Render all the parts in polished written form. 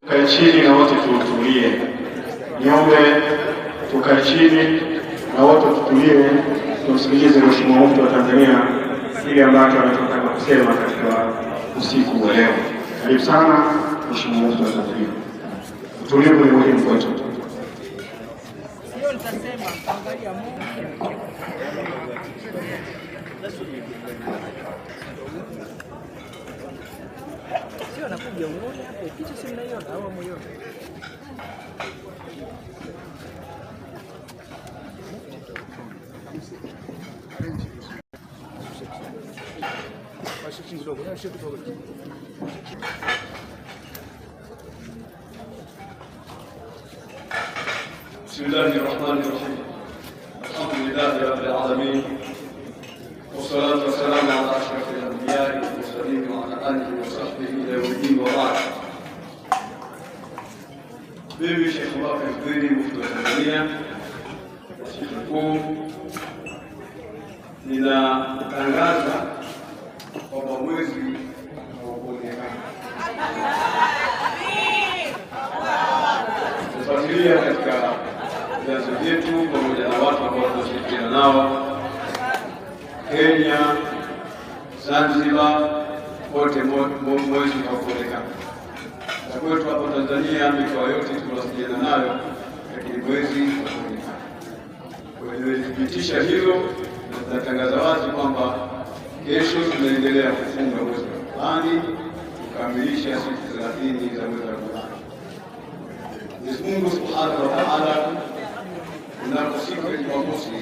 Tukae chini na wote tutulie. Niombe tukae chini na wote tutulie, tumsikilize Mheshimiwa Mufti wa Tanzania ile ambacho anataka kusema katika usiku wa leo. Karibu sana Mheshimiwa Mufti wa Tanzania. Utulivu ni muhimu kwetu. Sio anakuja uone hapo picha si mnaiona au mmoja. بسم الله الرحمن الرحيم. الحمد لله رب العالمين، والصلاة والسلام على أشرف الأنبياء والمرسلين وعلى آله وصحبه إلى يوم الدين وبعد. Mimi Sheikh Bakari Zuberi, Mufti wa Tanzania, Sheikh Mkuu, ninatangaza kwamba mwezi haukuonekana. Tunafuatilia katika vyanzo vyetu pamoja na watu ambao tunashirikiana nao Kenya, Zanzibar, wote mwezi haukuonekana. Na kwetu hapa Tanzania mikoa yote tunawasiliana nayo, lakini mwezi haukuonekana. Kwa hiyo nilithibitisha hilo na tunatangaza wazi kwamba kesho tunaendelea kufunga mwezi wa Ramadhani kukamilisha siku 30 za mwezi wa Ramadhani. Mwenyezi Mungu Subhanahu wa Ta'ala kunako siku ya Jumamosi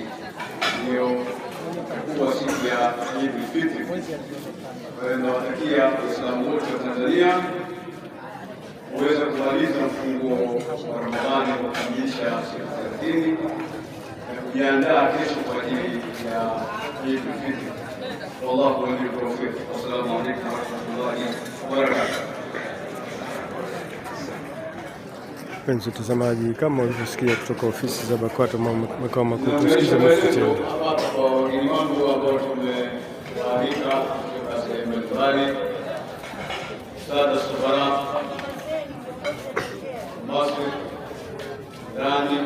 ndio kwa siku ya Eid al-Fitr. Kwa hiyo nawatakia Waislamu wote wa Tanzania kuweza kumaliza mfungo wa Ramadhani kwa kukamilisha siku 30 na kujiandaa kesho kwa ajili ya Eid al-Fitr. Wallahu waliyul tawfiq. Wassalamu alaykum wa rahmatullahi wa barakatuh. Mpenzi mtazamaji, kama ulivyosikia kutoka ofisi za BAKWATA makao makuu, tusikize Mufti tena. Wageni wangu ambao tumewaalika kutoka sehemu mbalimbali, Sada Sufara, Masri, Irani,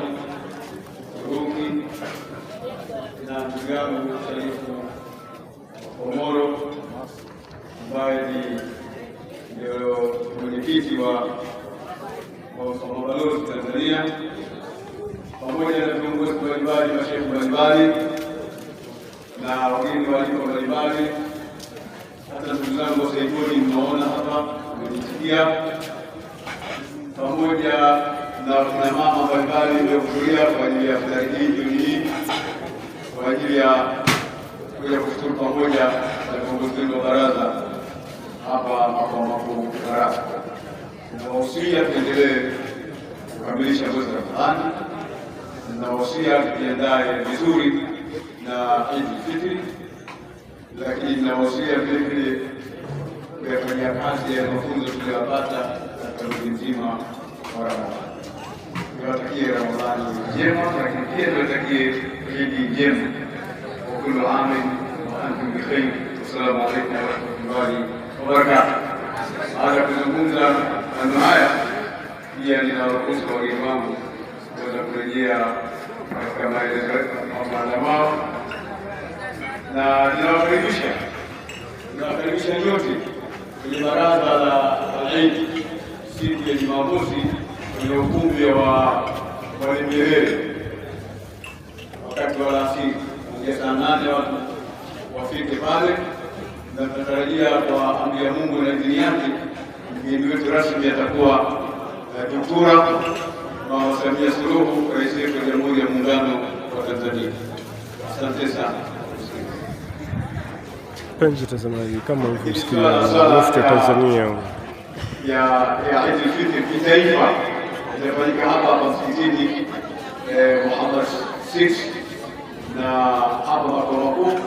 Uturuki na ndugu yangu Sharifu Komoro ambaye ndio mwenyekiti wa mabalozi Tanzania, pamoja na viongozi mbalimbali, mashehe mbalimbali na wageni waalikwa mbalimbali, hata ndugu zangu wa Saifuni mnaona hapa wamejitikia, pamoja na kina mama mbalimbali waliohudhuria kwa ajili ya iftari hii jioni hii, kwa ajili ya kuja kufuturu pamoja na viongozi wa baraza hapa makao makuu Baraza. Nawahusia tuendelee kukamilisha mwezi wa Ramadhani, nawahusia tujiandae vizuri na Eid al-Fitr, lakini nawahusia vile vile kuyafanyia kazi ya mafunzo tuliyopata katika mwezi mzima wa Ramadhani. Niwatakie Ramadhani njema, lakini pia niwatakie Eid njema. Wa kullu amin wa antum bi khair. Assalamu alaykum wa rahmatullahi wa barakatuh. Baada ya kuzungumza maneno haya, pia ninawaruhusu wageni wangu kuweza kurejea katika maandamano, na ninawakaribisha nyote kwenye baraza la Eid siku ya Jumamosi kwenye ukumbi wa Mwalimu Nyerere wakati wa alasiri kuanzia saa 8 watu wafike pale, na tunatarajia kwa amri ya Mungu na idhini yake mgeni wetu rasmi atakuwa Dr. Mama Samia Suluhu, Rais wa Jamhuri ya Muungano wa Tanzania. Asante sana. Mpenzi mtazamaji, kama ulivyosikia Mufti wa Tanzania ya Eid al-Fitr kitaifa inafanyika hapa msikitini Muhammad 6 na hapa makao makuu.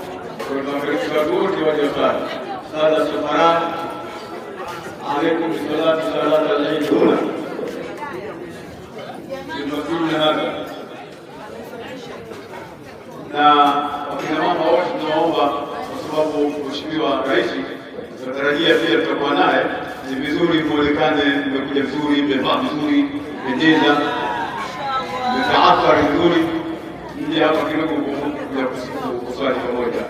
Tunakaribisha watu wote waje wasali. Sada Sufara, عليكم بصلاة صلاة العيد هنا في المسجد هذا. Na wakina mama wote tunaomba, kwa sababu Mheshimiwa Rais tunatarajia pia tutakuwa naye, ni vizuri muonekane mmekuja vizuri, mmevaa vizuri, pendeza, mtaafari vizuri, mje hapa kidogo kuja kuswali pamoja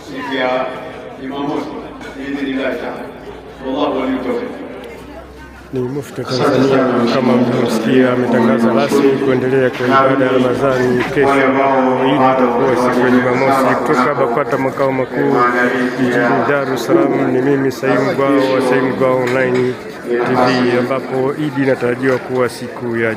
siku ya Jumamosi biidhnillahi taala. Wallahu waliyul tawfiq. Ni Mufti wa Tanzania kama mlivyosikia, ametangaza rasmi kuendelea kwa ibada ya Ramadhani kesho. Hii itakuwa siku ya Jumamosi. Kutoka BAKWATA makao makuu jijini Dar es Salaam, ni mimi Saimu Gwao wa Saimu Gwao Online TV, ambapo Idi inatarajiwa kuwa siku ya